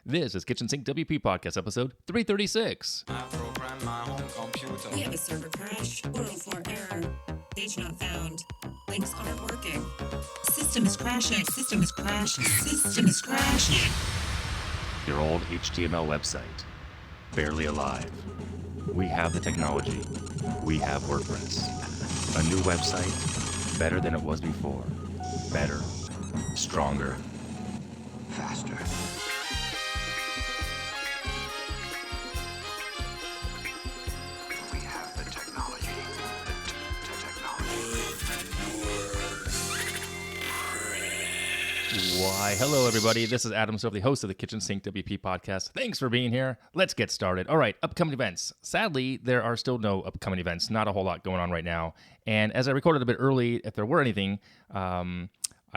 This is Kitchen Sink WP Podcast, episode 336. I program my home computer. We have a server crash, 404 error, page not found, links aren't working, system is crashing, system is crashing, system is crashing. Your old HTML website, barely alive. We have the technology. We have WordPress. A new website, better than it was before. Better, stronger, Faster. We have the technology. Why, hello everybody. This is Adam Silver, the host of the Kitchen Sink WP Podcast. Thanks for being here. Let's get started. All right, upcoming events. Sadly, there are still no upcoming events. Not a whole lot going on right now. And as I recorded a bit early, if there were anything,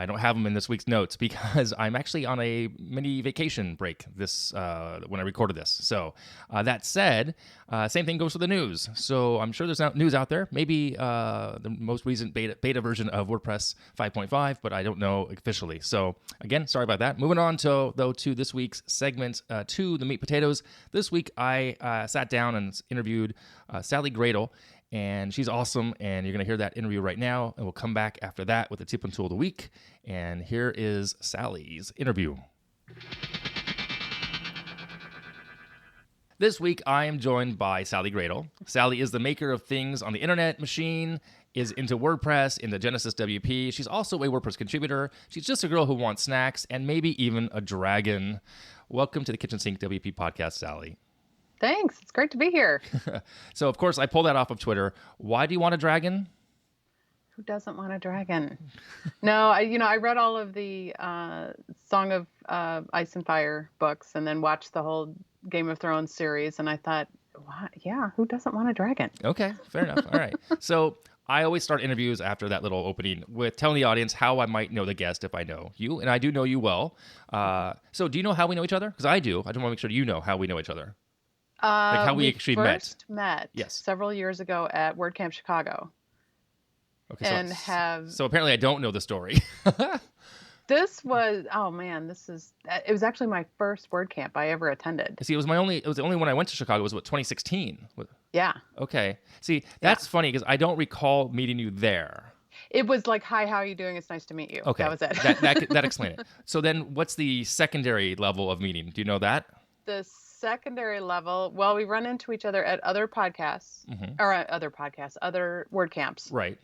I don't have them in this week's notes because I'm actually on a mini vacation break this when I recorded this. So that said, same thing goes for the news. So I'm sure there's news out there. Maybe the most recent beta version of WordPress 5.5, but I don't know officially. So again, sorry about that. Moving on to this week's segment 2, the meat potatoes. This week I sat down and interviewed Sally Gradle. And she's awesome, and you're going to hear that interview right now, and we'll come back after that with the tip and tool of the week. And here is Sally's interview. This week, I am joined by Sally Gradle. Sally is the maker of things on the internet machine, is into WordPress, into Genesis WP. She's also a WordPress contributor. She's just a girl who wants snacks and maybe even a dragon. Welcome to the Kitchen Sink WP Podcast, Sally. Thanks. It's great to be here. So, of course, I pulled that off of Twitter. Why do you want a dragon? Who doesn't want a dragon? No, I read all of the Song of Ice and Fire books and then watched the whole Game of Thrones series. And I thought, what? Yeah, who doesn't want a dragon? Okay, fair enough. All right. So I always start interviews after that little opening with telling the audience how I might know the guest if I know you. And I do know you well. So do you know how we know each other? Because I do. I just want to make sure you know how we know each other. Like how we actually first met yes. several years ago at WordCamp Chicago. Okay, So apparently I don't know the story. This was, it was actually my first WordCamp I ever attended. See, it was the only one I went to Chicago was 2016. Yeah. Okay. See, that's funny because I don't recall meeting you there. It was like, hi, how are you doing? It's nice to meet you. Okay. That was it. that explains it. So then what's the secondary level of meeting? Do you know that? The secondary level, well, we run into each other at other podcasts, other WordCamps. Right.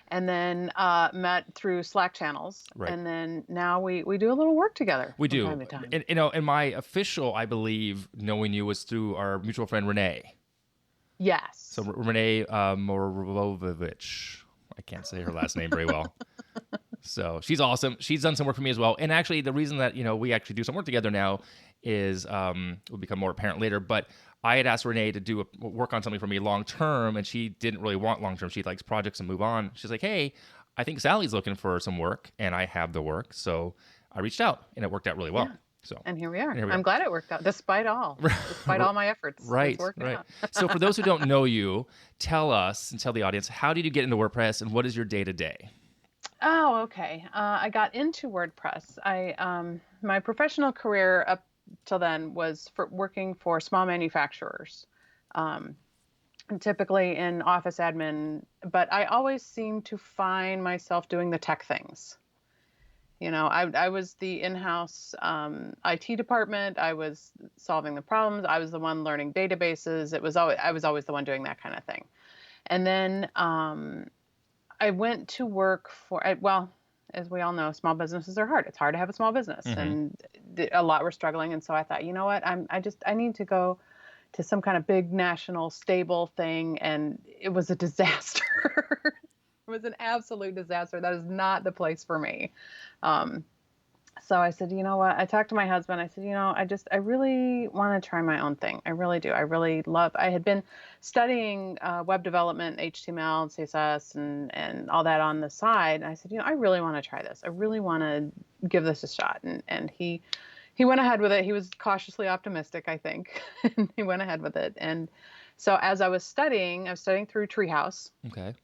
And then met through Slack channels. Right. And then now we do a little work together. We do. Time to time. And my official, I believe, knowing you was through our mutual friend, Renee. Yes. So Renee Morovovich. I can't say her last name very well. So she's awesome. She's done some work for me as well. And actually, the reason that, we actually do some work together now is will become more apparent later. But I had asked Renee to do work on something for me long term, and she didn't really want long term. She likes projects and move on. She's like, hey, I think Sally's looking for some work, and I have the work. So I reached out, and it worked out really well. Yeah. So and here we are. I'm glad it worked out, despite all my efforts. Right, it's working out. So for those who don't know you, tell us and tell the audience, how did you get into WordPress, and what is your day-to-day? Oh, okay. I got into WordPress. My professional career up till then was for working for small manufacturers, typically in office admin. But I always seemed to find myself doing the tech things. I was the in-house IT department. I was solving the problems. I was the one learning databases. I was always the one doing that kind of thing. And then I went to work for, as we all know, small businesses are hard. It's hard to have a small business, and a lot were struggling. And so I thought, you know what, I need to go to some kind of big national stable thing. And it was a disaster. It was an absolute disaster. That is not the place for me. So I said, you know what? I talked to my husband. I said, I really want to try my own thing. I really do. I had been studying web development, HTML, and CSS, and all that on the side. And I said, I really want to try this. I really want to give this a shot. And he went ahead with it. He was cautiously optimistic, I think. And he went ahead with it. And so as I was studying through Treehouse. Okay.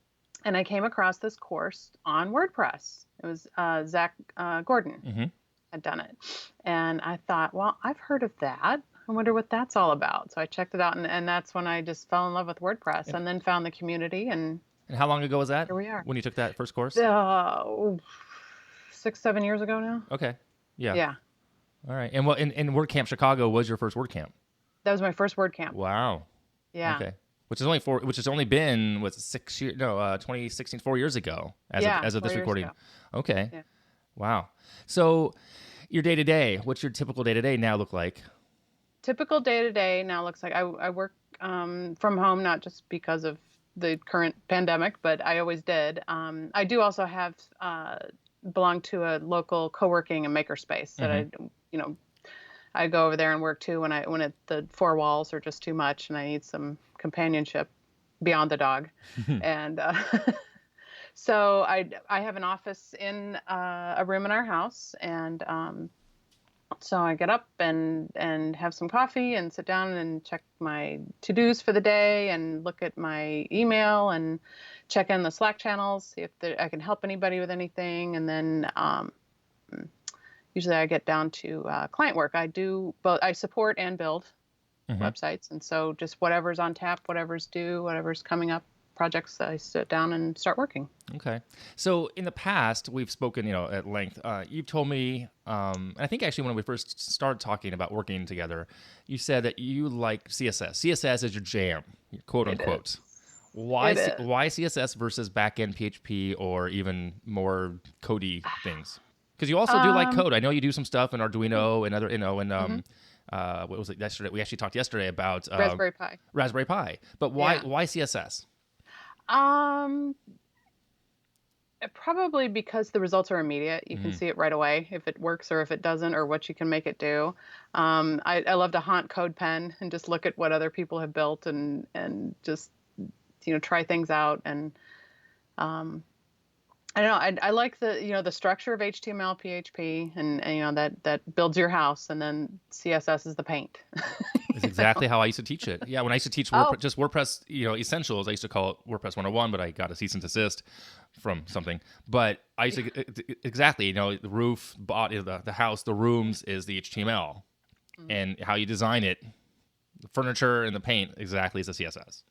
And I came across this course on WordPress. It was Zach Gordon. Mm-hmm. had done it. And I thought, well, I've heard of that. I wonder what that's all about. So I checked it out, and that's when I just fell in love with WordPress and then found the community, and how long ago was that? here we are. When you took that first course? 6-7 years ago now. Okay. Yeah. Yeah. All right. And what in WordCamp Chicago was your first WordCamp? That was my first WordCamp. Wow. Yeah. Okay. Which has only been 6 years? No, 2016, 4 years ago, as of this recording. Ago. Okay. Yeah. Wow. So, your day to day. What's your typical day to day now look like? Typical day to day now looks like I work from home, not just because of the current pandemic, but I always did. I do also have belong to a local co-working and makerspace that I go over there and work too when the four walls are just too much and I need some companionship beyond the dog. And so I have an office in a room in our house, and so I get up and have some coffee and sit down and check my to-dos for the day and look at my email and check in the Slack channels, see if I can help anybody with anything. And then usually I get down to client work. I do both. I support and build websites. And so just whatever's on tap, whatever's due, whatever's coming up, projects, I sit down and start working. Okay. So in the past, we've spoken, at length. You've told me, and I think actually when we first started talking about working together, you said that you like CSS. CSS is your jam, quote unquote. Why CSS versus backend PHP or even more codey things? Because you also do like code. I know you do some stuff in Arduino and other, what was it yesterday? We actually talked yesterday about Raspberry Pi. Raspberry Pi. But why CSS? Probably because the results are immediate. You can see it right away if it works or if it doesn't, or what you can make it do. I love to haunt CodePen and just look at what other people have built and just try things out. And I don't know. I like the structure of HTML, PHP, and that builds your house, and then CSS is the paint. That's exactly how I used to teach it. Yeah, when I used to teach just WordPress, essentials, I used to call it WordPress 101, but I got a cease and desist from something. But I used to exactly, the roof, the house, the rooms is the HTML, and how you design it, the furniture and the paint exactly is the CSS.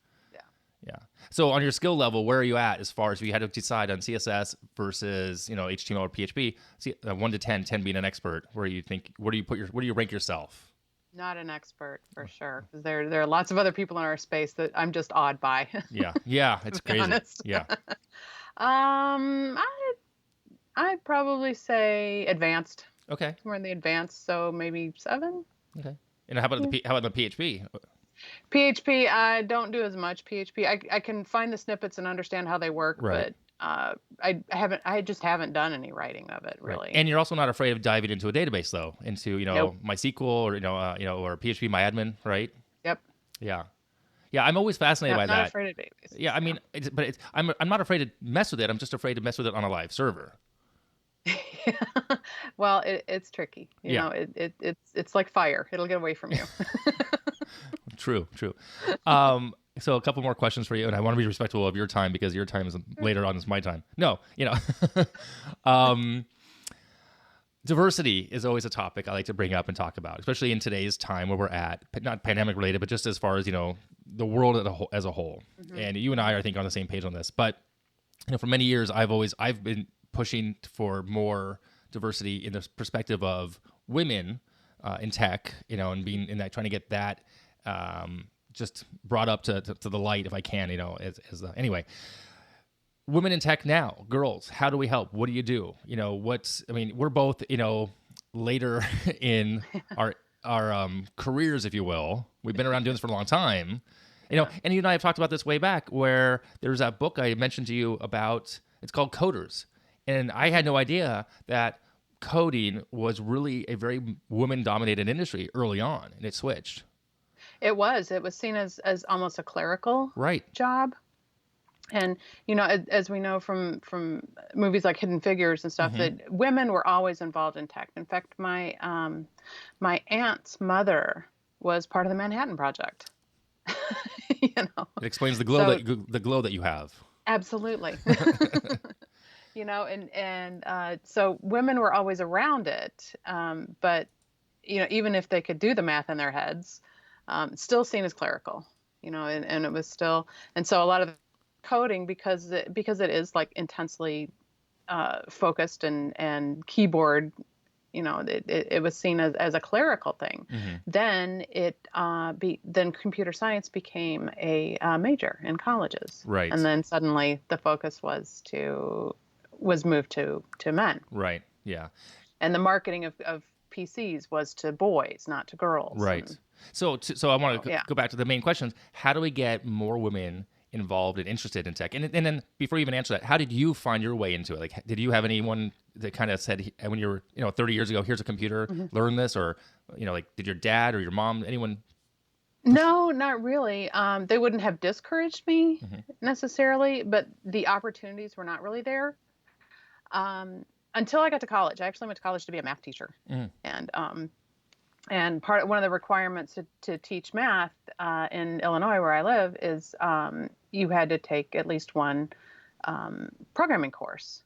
Yeah. So on your skill level, where are you at as far as if you had to decide on CSS versus HTML or PHP? 1 to 10, 10 being an expert. Where do you rank yourself? Not an expert for sure, because there are lots of other people in our space that I'm just awed by. Yeah, it's crazy. Honest. Yeah. I'd probably say advanced. Okay. We're in the advanced, so maybe 7. Okay. And how about the PHP? PHP, I don't do as much PHP. I can find the snippets and understand how they work, right. But I just haven't done any writing of it really. Right. And you're also not afraid of diving into a database though, into Nope. MySQL or or PHP MyAdmin, right? Yep. Yeah. I'm always fascinated by that. Not afraid of databases. Yeah, I mean, I'm not afraid to mess with it. I'm just afraid to mess with it on a live server. Well, it's tricky. It's like fire. It'll get away from you. True. So a couple more questions for you, and I want to be respectful of your time because your time is later on is my time. No, diversity is always a topic I like to bring up and talk about, especially in today's time where we're at, not pandemic related, but just as far as the world as a whole. And you and I are, I think, on the same page on this. But for many years, I've been pushing for more diversity in the perspective of women in tech, and being in that, trying to get that just brought up to the light if I can, anyway. Women in tech now, girls, how do we help? What do you do? We're both, later in our careers, if you will. We've been around doing this for a long time, and you and I have talked about this way back where there's that book I mentioned to you about, it's called Coders. And I had no idea that coding was really a very woman-dominated industry early on, and it switched. It was seen as almost a clerical job. And, as we know from movies like Hidden Figures and stuff, that women were always involved in tech. In fact, my aunt's mother was part of the Manhattan Project. It explains the glow that you have. Absolutely. So women were always around it, but even if they could do the math in their heads, still seen as clerical, and it was still, and so a lot of coding, because it is like intensely focused and keyboard, it was seen as a clerical thing. Then then computer science became a major in colleges, Right. and then suddenly the focus was moved to men, Right. Yeah. and the marketing of PCs was to boys, not to girls. Right. And So I want to yeah. go back to the main questions. How do we get more women involved and interested in tech? And then before you even answer that, how did you find your way into it? Like, did you have anyone that kind of said, when you were 30 years ago, here's a computer, learn this, or like, did your dad or your mom, anyone? No, not really. They wouldn't have discouraged me necessarily, but the opportunities were not really there. Until I got to college. I actually went to college to be a math teacher. And one of the requirements to teach math in Illinois, where I live, is you had to take at least one programming course.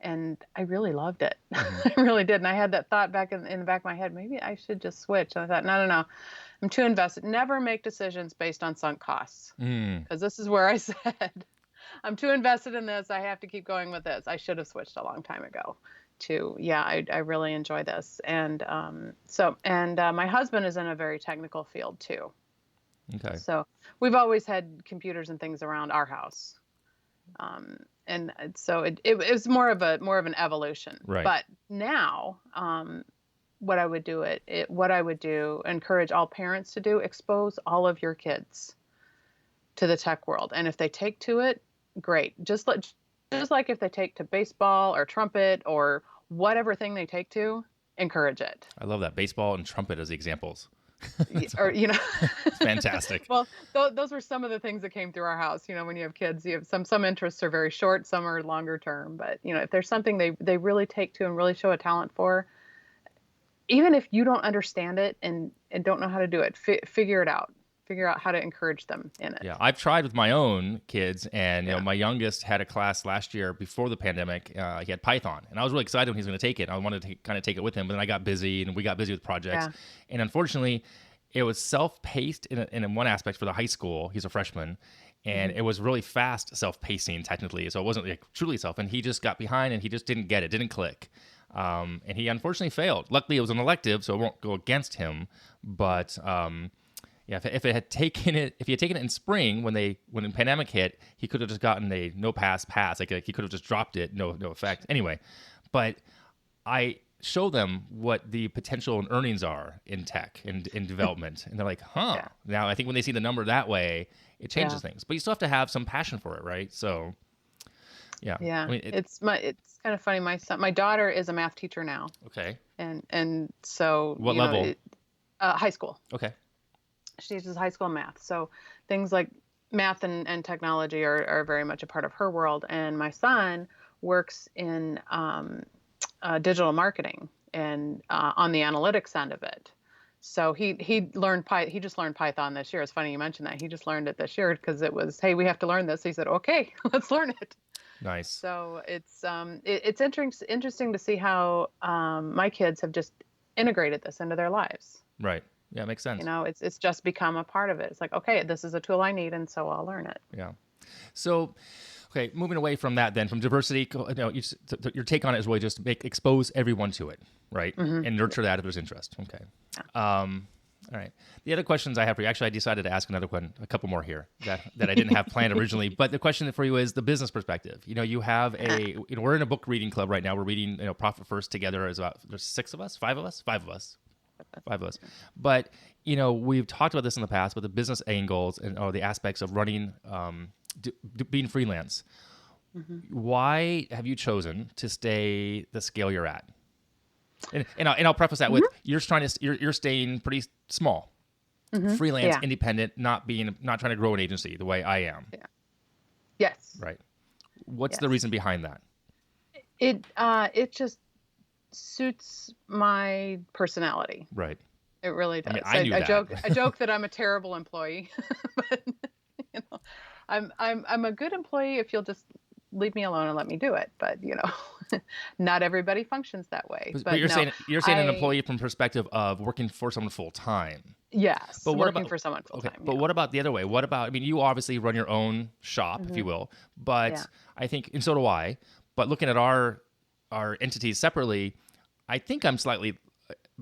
And I really loved it. I really did. And I had that thought back in the back of my head, maybe I should just switch. And I thought, no. I'm too invested. Never make decisions based on sunk costs. Because this is where I said, I'm too invested in this. I have to keep going with this. I should have switched a long time ago to, I really enjoy this. And my husband is in a very technical field too. Okay. So we've always had computers and things around our house. And so it was more of an evolution. Right. But now, what I would do, encourage all parents to do, expose all of your kids to the tech world. And if they take to it, great. Just like if they take to baseball or trumpet or whatever thing they take to, encourage it. I love that. Baseball and trumpet as the examples. Or It's fantastic. Well, those were some of the things that came through our house. When you have kids, you have some interests are very short, some are longer term. But if there's something they really take to and really show a talent for, even if you don't understand it and don't know how to do it, figure it out. Figure out how to encourage them in it. Yeah, I've tried with my own kids, and my youngest had a class last year before the pandemic. He had Python, and I was really excited when he was going to take it. I wanted to kind of take it with him, but then I got busy, and we got busy with projects. Yeah. And unfortunately, it was self-paced in one aspect for the high school. He's a freshman, and it was really fast self-pacing technically, so it wasn't like truly self. And he just got behind, and he just didn't get it, didn't click. And he unfortunately failed. Luckily, it was an elective, so it won't go against him, but. Yeah, if he had taken it in spring when the pandemic hit, he could have just gotten a no pass. Like he could have just dropped it, no effect. Anyway, but I show them what the potential and earnings are in tech and in development, and they're like, huh. Yeah. Now I think when they see the number that way, it changes things. But you still have to have some passion for it, right? So, yeah. Yeah, I mean, it's kind of funny. My daughter is a math teacher now. Okay. And so what level? High school. Okay. She teaches high school math. So things like math and technology are very much a part of her world. And my son works in digital marketing and on the analytics end of it. So he just learned Python this year. It's funny you mentioned that. He just learned it this year because it was, hey, we have to learn this. He said, okay, let's learn it. Nice. So it's interesting to see how my kids have just integrated this into their lives. Right. Yeah, it makes sense. It's just become a part of it. It's like, okay, this is a tool I need, and so I'll learn it. Yeah. So, okay, moving away from that then, from diversity, your take on it is really just expose everyone to it, right? And nurture that if there's interest. Okay. Yeah. All right. The other questions I have for you, actually, I decided to ask a couple more here that I didn't have planned originally. But the question for you is the business perspective. You have we're in a book reading club right now. We're reading, Profit First together. There's five of us. But, we've talked about this in the past, but the business angles and the aspects of running, being freelance. Why have you chosen to stay the scale you're at? And I'll preface that with you're staying pretty small, freelance, independent, not trying to grow an agency the way I am. Yeah. Yes. Right. What's the reason behind that? It just suits my personality. Right. It really does. I knew that. I joke that I'm a terrible employee, but I'm a good employee if you'll just leave me alone and let me do it. But not everybody functions that way. But you're no, saying an employee from perspective of working for someone full time. Yes, But what working about for someone full time. But what about the other way? What about, I mean, you obviously run your own shop, if you will, but Yeah. I think, and so do I, but looking at our entities separately, I think I'm slightly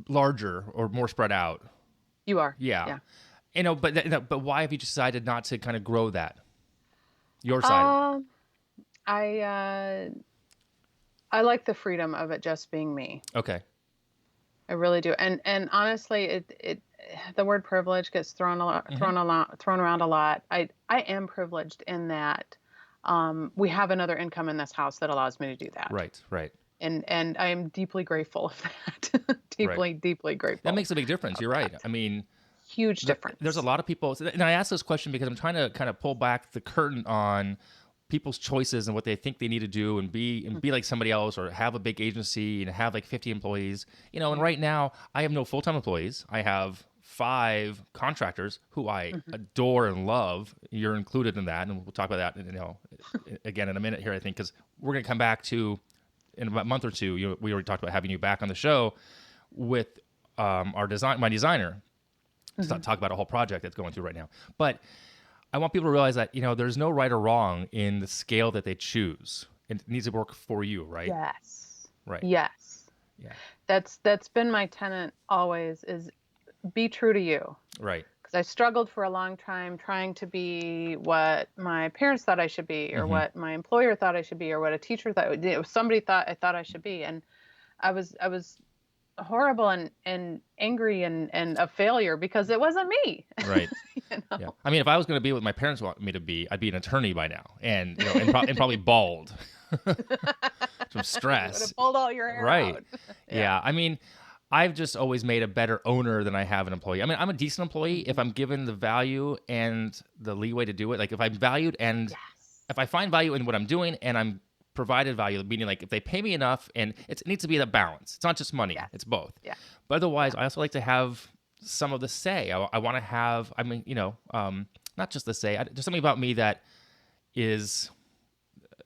larger or more spread out. You are. Yeah. But why have you decided not to kind of grow that? Your side. I like the freedom of it just being me. Okay. I really do. And honestly, the word privilege gets thrown around a lot. I am privileged in that we have another income in this house that allows me to do that. Right. And I am deeply grateful of that. Deeply grateful. That makes a big difference. You're right. I mean, huge difference. There's a lot of people, and I ask this question because I'm trying to kind of pull back the curtain on people's choices and what they think they need to do and be like somebody else, or have a big agency and have like 50 employees. And right now I have no full-time employees. I have 5 contractors who I adore and love. You're included in that, and we'll talk about that again in a minute here, I think, because we're going to come back to, in about a month or two, we already talked about having you back on the show with my designer to talk about a whole project that's going through right now. But I want people to realize that, there's no right or wrong in the scale that they choose. It needs to work for you, right? Yes. Right. Yes. Yeah. That's been my tenet always, is be true to you. Right. Because I struggled for a long time trying to be what my parents thought I should be, or what my employer thought I should be, or what a teacher thought, somebody thought I should be. And I was horrible and angry and a failure because it wasn't me. Right. Yeah. I mean, if I was going to be what my parents want me to be, I'd be an attorney by now, and and probably bald from stress. Would have pulled all your hair right. out. Yeah. I mean, I've just always made a better owner than I have an employee. I mean, I'm a decent employee if I'm given the value and the leeway to do it. Like if I'm valued and if I find value in what I'm doing and I'm provided value, meaning like if they pay me enough, and it needs to be that balance. It's not just money. It's both. Yeah. But otherwise, I also like to have some of the say. I want to have, not just the say. There's something about me that is,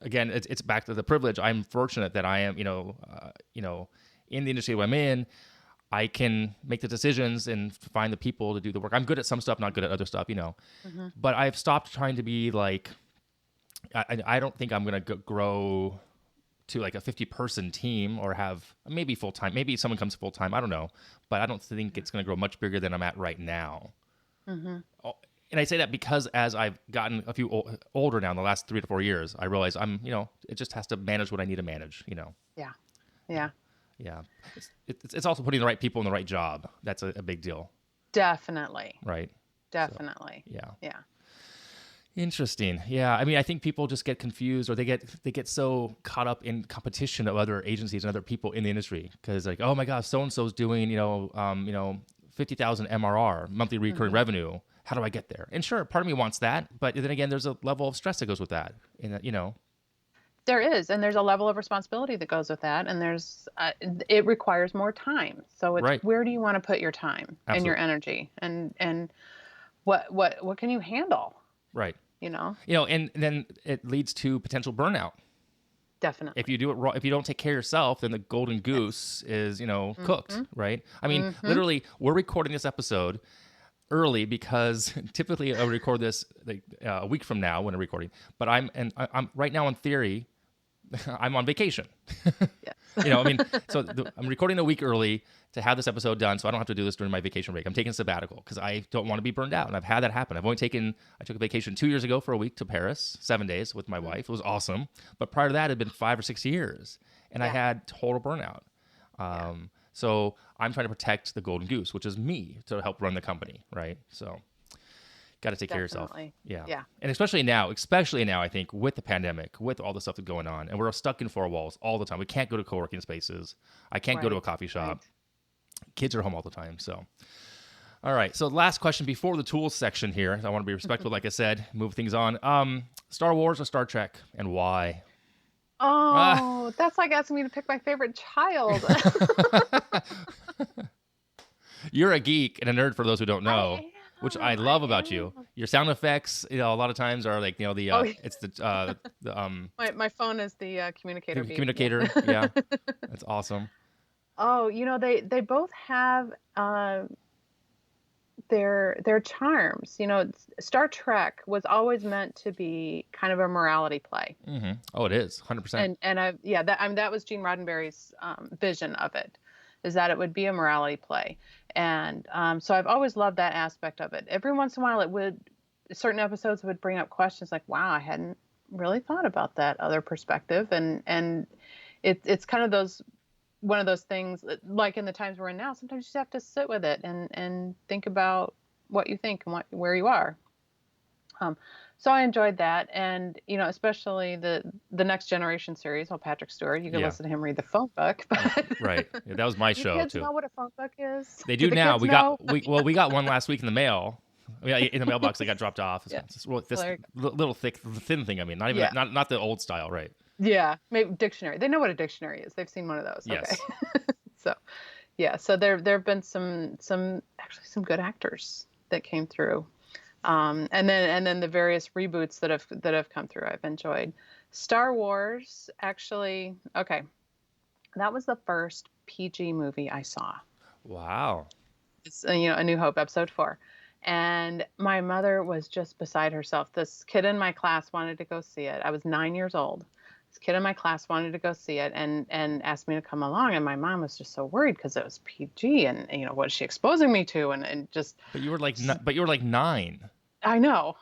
again, it's back to the privilege. I'm fortunate that I am, in the industry I'm in, I can make the decisions and find the people to do the work. I'm good at some stuff, not good at other stuff, But I've stopped trying to be like, I don't think I'm going to grow to like a 50-person team or have maybe full-time. Maybe someone comes full-time. I don't know. But I don't think it's going to grow much bigger than I'm at right now. And I say that because as I've gotten a few older now in the last 3 to 4 years, I realize it just has to manage what I need to manage, Yeah. Yeah. It's also putting the right people in the right job. That's a big deal. Definitely. Right. Definitely. So, yeah. Yeah. Interesting. Yeah. I mean, I think people just get confused, or they get so caught up in competition of other agencies and other people in the industry, because like, oh my gosh, so-and-so's doing, 50,000 MRR, monthly recurring revenue. How do I get there? And sure, part of me wants that, but then again, there's a level of stress that goes with that. There is, and there's a level of responsibility that goes with that, and there's it requires more time. So it's where do you want to put your time and your energy, and what can you handle? Right. And then it leads to potential burnout. Definitely. If you do it wrong, if you don't take care of yourself, then the golden goose is, cooked, right? I mean, literally, we're recording this episode early because typically I would record this like a week from now when I'm recording. But I'm right now in theory, I'm on vacation. So I'm recording a week early to have this episode done, so I don't have to do this during my vacation break. I'm taking a sabbatical because I don't want to be burned out, and I've had that happen. I took a vacation 2 years ago for a week to Paris, 7 days with my wife. It was awesome. But prior to that, it had been 5 or 6 years, and I had total burnout. So I'm trying to protect the golden goose, which is me, to help run the company, right? So got to take care of yourself. Yeah. And especially now, I think, with the pandemic, with all the stuff that's going on, and we're stuck in 4 walls all the time. We can't go to co-working spaces. I can't go to a coffee shop. Kids are home all the time. So, all right. So last question before the tools section here. I want to be respectful, like I said, move things on. Star Wars or Star Trek, and why? Oh, that's like asking me to pick my favorite child. You're a geek and a nerd, for those who don't know. which I love about you. Your sound effects, a lot of times are like, the it's my phone is the communicator. the beep. communicator. Yeah, that's awesome. Oh, they both have their charms. Star Trek was always meant to be kind of a morality play. Mm-hmm. Oh, it is 100%. That was Gene Roddenberry's vision of it, is that it would be a morality play, and so I've always loved that aspect of it. Every once in a while, certain episodes would bring up questions like, "Wow, I hadn't really thought about that other perspective," and it's kind of one of those things, like in the times we're in now, sometimes you just have to sit with it and think about what you think and where you are. So I enjoyed that. And, especially the Next Generation series. Well, Patrick Stewart, you can listen to him read the phone book. But Right. Yeah, that was my do show kids too. know what a phone book is? They do the now. kids We know? we got one last week in the mail. Yeah, in the mailbox, they got dropped off. Yeah. It's this little thin thing. I mean, not even not the old style, right? Yeah, maybe dictionary. They know what a dictionary is. They've seen one of those. Yes. Okay. So there have been some good actors that came through. And then the various reboots that have come through, I've enjoyed. Star Wars, actually, okay, that was the first PG movie I saw. Wow. It's A New Hope, Episode 4, and my mother was just beside herself. This kid in my class wanted to go see it. I was 9 years old. This kid in my class wanted to go see it and asked me to come along, and my mom was just so worried because it was PG, and what is she exposing me to, and just. But you were like 9. I know.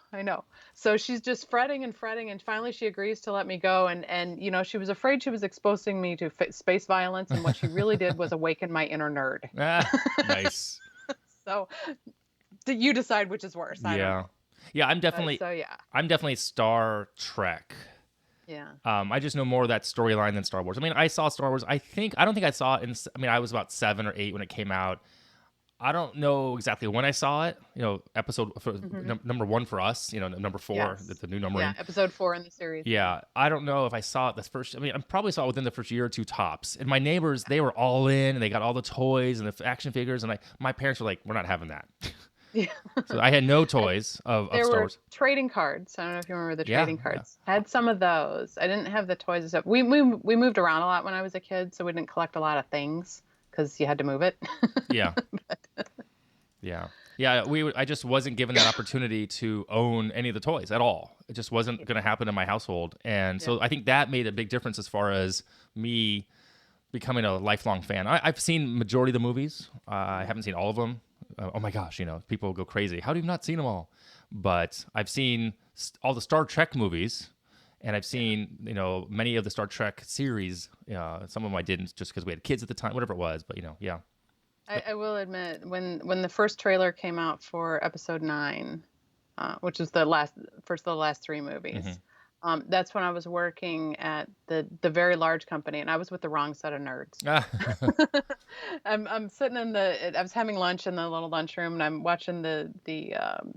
So she's just fretting, and finally she agrees to let me go. And she was afraid she was exposing me to space violence. And what she really did was awaken my inner nerd. Nice. So you decide which is worse. I don't know. Yeah. I'm definitely, yeah. I'm definitely Star Trek. Yeah. I just know more of that storyline than Star Wars. I mean, I saw Star Wars. I don't think I saw it I was about 7 or 8 when it came out. I don't know exactly when I saw it. Episode number 1 for us. Number 4, yes. the new numbering. Yeah, episode 4 in the series. Yeah, I don't know if I saw it the first. I probably saw it within the first year or 2 tops. And my neighbors, they were all in, and they got all the toys and the action figures. And my parents were like, "We're not having that." Yeah. So I had no toys of Star Wars. Trading cards. I don't know if you remember the trading cards. Yeah. Had some of those. I didn't have the toys and stuff. We moved around a lot when I was a kid, so we didn't collect a lot of things because you had to move it. Yeah. Yeah. I just wasn't given that opportunity to own any of the toys at all. It just wasn't going to happen in my household. And so I think that made a big difference as far as me becoming a lifelong fan. I've seen majority of the movies. I haven't seen all of them. Oh my gosh, people go crazy. How have you not seen them all? But I've seen all the Star Trek movies, and I've seen, many of the Star Trek series. Some of them I didn't just because we had kids at the time, whatever it was. But, yeah. I will admit, when the first trailer came out for Episode 9, which is the last of the last 3 movies, that's when I was working at the very large company, and I was with the wrong set of nerds. I'm sitting I was having lunch in the little lunchroom, and I'm watching the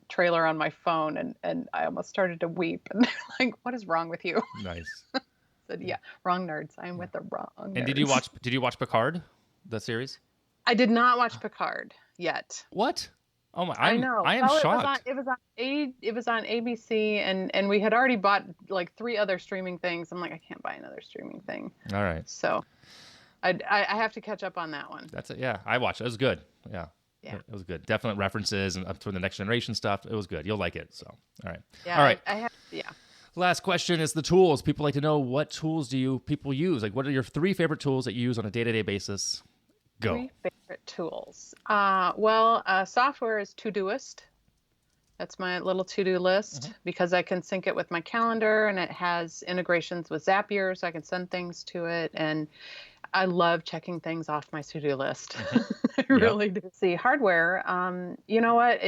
trailer on my phone, and I almost started to weep. And they're like, "What is wrong with you?" Nice. I said, "Yeah, wrong nerds. I am with the wrong nerds." And did you watch Picard, the series? I did not watch Picard yet. What? Oh my! I know. I am shocked. It was on ABC, and we had already bought like 3 other streaming things. I'm like, I can't buy another streaming thing. All right. So, I have to catch up on that one. That's it. Yeah, I watched it. It was good. Yeah. It was good. Definite references and up to the Next Generation stuff. It was good. You'll like it. So, all right. Yeah. All right. I have. Yeah. Last question is the tools. People like to know, what tools do people use? Like, what are your 3 favorite tools that you use on a day-to-day basis? Go. 3 favorite tools. Software is Todoist. That's my little to-do list because I can sync it with my calendar, and it has integrations with Zapier, so I can send things to it. And I love checking things off my to-do list. I really do. See, hardware, you know what?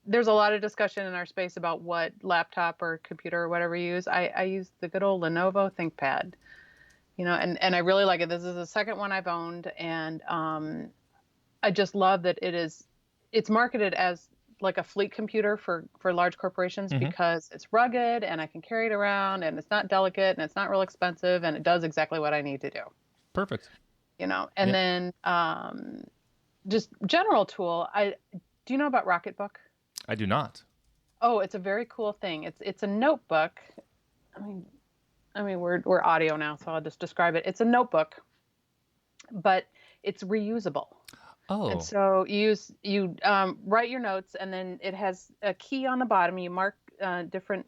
There's a lot of discussion in our space about what laptop or computer or whatever you use. I use the good old Lenovo Thinkpad. And I really like it. This is the second one I've owned, and I just love that it's marketed as like a fleet computer for large corporations because it's rugged and I can carry it around, and it's not delicate, and it's not real expensive, and it does exactly what I need to do. Perfect. And then just general tool. Do you know about Rocketbook? I do not. Oh, it's a very cool thing. It's a notebook. I mean we're audio now, so I'll just describe it. It's a notebook, but it's reusable. Oh. And so you write your notes, and then it has a key on the bottom. You mark different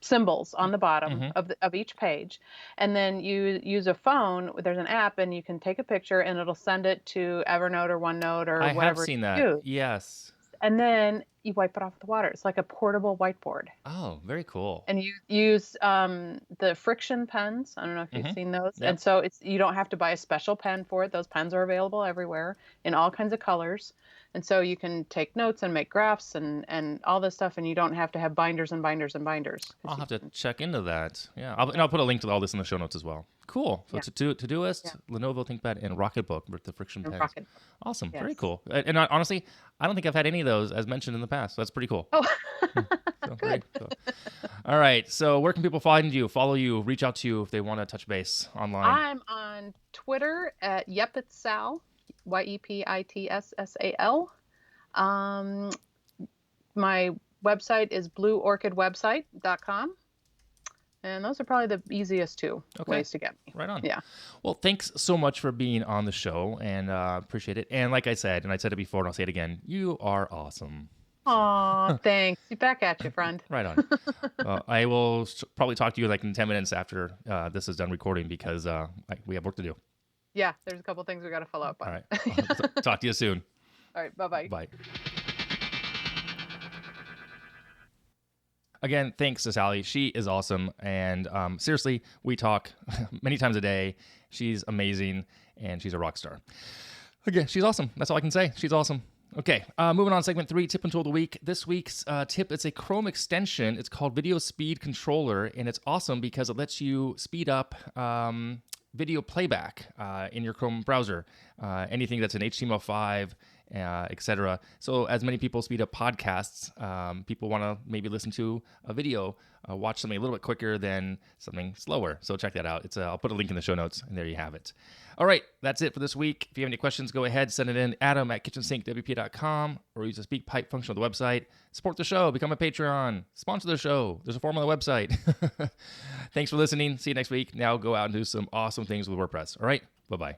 symbols on the bottom of each page, and then you use a phone. There's an app, and you can take a picture, and it'll send it to Evernote or OneNote or I whatever have seen you that. use. Yes. And then you wipe it off with the water. It's like a portable whiteboard. Oh, very cool. And you use the friction pens. I don't know if you've seen those. Yep. And so you don't have to buy a special pen for it. Those pens are available everywhere in all kinds of colors. And so you can take notes and make graphs and all this stuff, and you don't have to have binders and binders and binders. I'll have to check into that. Yeah, I'll put a link to all this in the show notes as well. Cool. So Todoist, Lenovo ThinkPad, and Rocketbook with the friction pens. Rocketbook. Awesome. Yes. Very cool. And honestly, I don't think I've had any of those as mentioned in the past. So that's pretty cool. Oh, So, very cool. All right. So where can people find you, follow you, reach out to you if they want to touch base online? I'm on Twitter at YepItSal, YEPITSSAL. My website is blueorchidwebsite.com. And those are probably the easiest two ways to get me. Right on. Yeah. Well, thanks so much for being on the show, and appreciate it. And like I said, and I said it before, and I'll say it again, you are awesome. Aw, thanks. Back at you, friend. Right on. I will probably talk to you like in 10 minutes after this is done recording because we have work to do. Yeah, there's a couple things we got to follow up on. All right. Talk to you soon. All right. Bye-bye. Bye. Again, thanks to Sally. She is awesome. And seriously, we talk many times a day. She's amazing, and she's a rock star. Again, she's awesome. That's all I can say. She's awesome. Okay, moving on, segment 3, tip and tool of the week. This week's tip, it's a Chrome extension. It's called Video Speed Controller, and it's awesome because it lets you speed up video playback in your Chrome browser. Anything that's an HTML5, etc. So as many people speed up podcasts, people want to maybe listen to a video, watch something a little bit quicker than something slower. So check that out. I'll put a link in the show notes, and there you have it. All right, that's it for this week. If you have any questions, go ahead, send it in, adam@kitchensinkwp.com, or use the speak pipe function of the website. Support the show, become a Patreon, sponsor the show. There's a form on the website. Thanks for listening. See you next week. Now go out and do some awesome things with WordPress. All right, bye-bye.